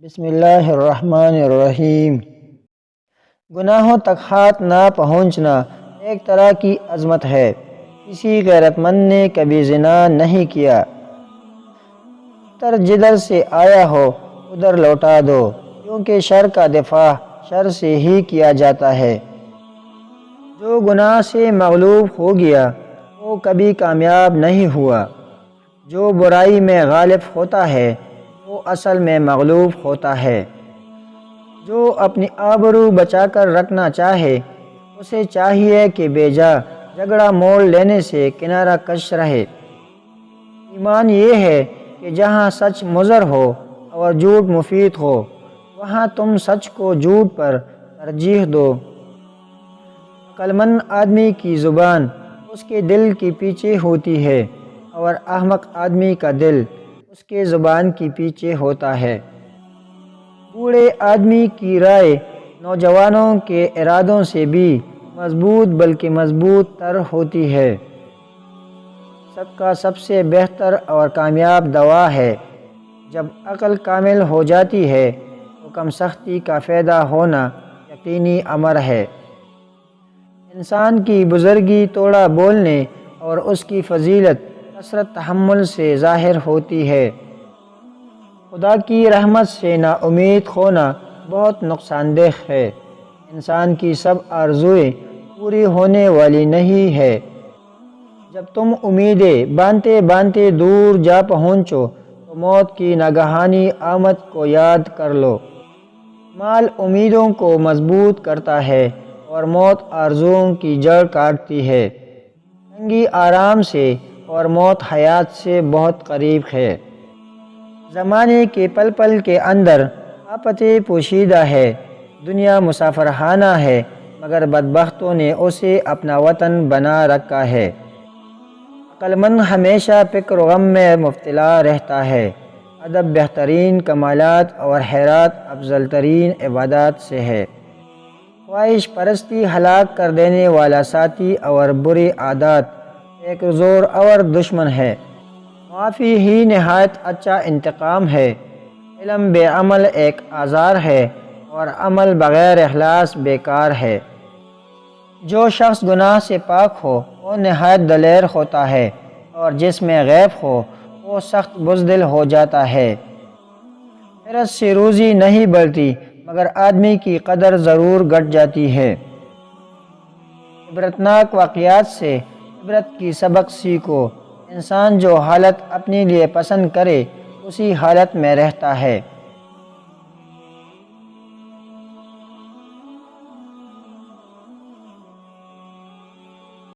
بسم اللہ الرحمن الرحیم۔ گناہوں تک ہاتھ نہ پہنچنا ایک طرح کی عظمت ہے۔ کسی غیرت مند نے کبھی زنا نہیں کیا۔ تر جدھر سے آیا ہو ادھر لوٹا دو، کیونکہ شر کا دفاع شر سے ہی کیا جاتا ہے۔ جو گناہ سے مغلوب ہو گیا وہ کبھی کامیاب نہیں ہوا۔ جو برائی میں غالب ہوتا ہے وہ اصل میں مغلوب ہوتا ہے۔ جو اپنی آبرو بچا کر رکھنا چاہے اسے چاہیے کہ بے جا جھگڑا موڑ لینے سے کنارہ کش رہے۔ ایمان یہ ہے کہ جہاں سچ مضر ہو اور جھوٹ مفید ہو وہاں تم سچ کو جھوٹ پر ترجیح دو۔ عقل مند آدمی کی زبان اس کے دل کے پیچھے ہوتی ہے اور احمق آدمی کا دل اس کے زبان کے پیچھے ہوتا ہے۔ بوڑھے آدمی کی رائے نوجوانوں کے ارادوں سے بھی مضبوط بلکہ مضبوط تر ہوتی ہے۔ سب کا سب سے بہتر اور کامیاب دوا ہے۔ جب عقل کامل ہو جاتی ہے تو کم سختی کا فائدہ ہونا یقینی امر ہے۔ انسان کی بزرگی توڑا بولنے اور اس کی فضیلت کثرت تحمل سے ظاہر ہوتی ہے۔ خدا کی رحمت سے نا امید ہونا بہت نقصان دہ ہے۔ انسان کی سب آرزوئیں پوری ہونے والی نہیں ہے۔ جب تم امیدیں باندھتے باندھتے دور جا پہنچو تو موت کی ناگہانی آمد کو یاد کر لو۔ مال امیدوں کو مضبوط کرتا ہے اور موت آرزوؤں کی جڑ کاٹتی ہے۔ تنگی آرام سے اور موت حیات سے بہت قریب ہے۔ زمانے کے پل پل کے اندر آفتیں پوشیدہ ہے۔ دنیا مسافرخانہ ہے مگر بدبختوں نے اسے اپنا وطن بنا رکھا ہے۔ عقل مند ہمیشہ فکر و غم میں مبتلا رہتا ہے۔ ادب بہترین کمالات اور حیرات افضل ترین عبادات سے ہے۔ خواہش پرستی ہلاک کر دینے والا ساتھی اور بری عادات ایک زور اور دشمن ہے۔ معافی ہی نہایت اچھا انتقام ہے۔ علم بے عمل ایک آزار ہے اور عمل بغیر اخلاص بیکار ہے۔ جو شخص گناہ سے پاک ہو وہ نہایت دلیر ہوتا ہے اور جس میں غیب ہو وہ سخت بزدل ہو جاتا ہے۔ حرص سے روزی نہیں بڑھتی مگر آدمی کی قدر ضرور گھٹ جاتی ہے۔ عبرتناک واقعات سے عبرت کی سبق سیکھو۔ انسان جو حالت اپنے لیے پسند کرے اسی حالت میں رہتا ہے۔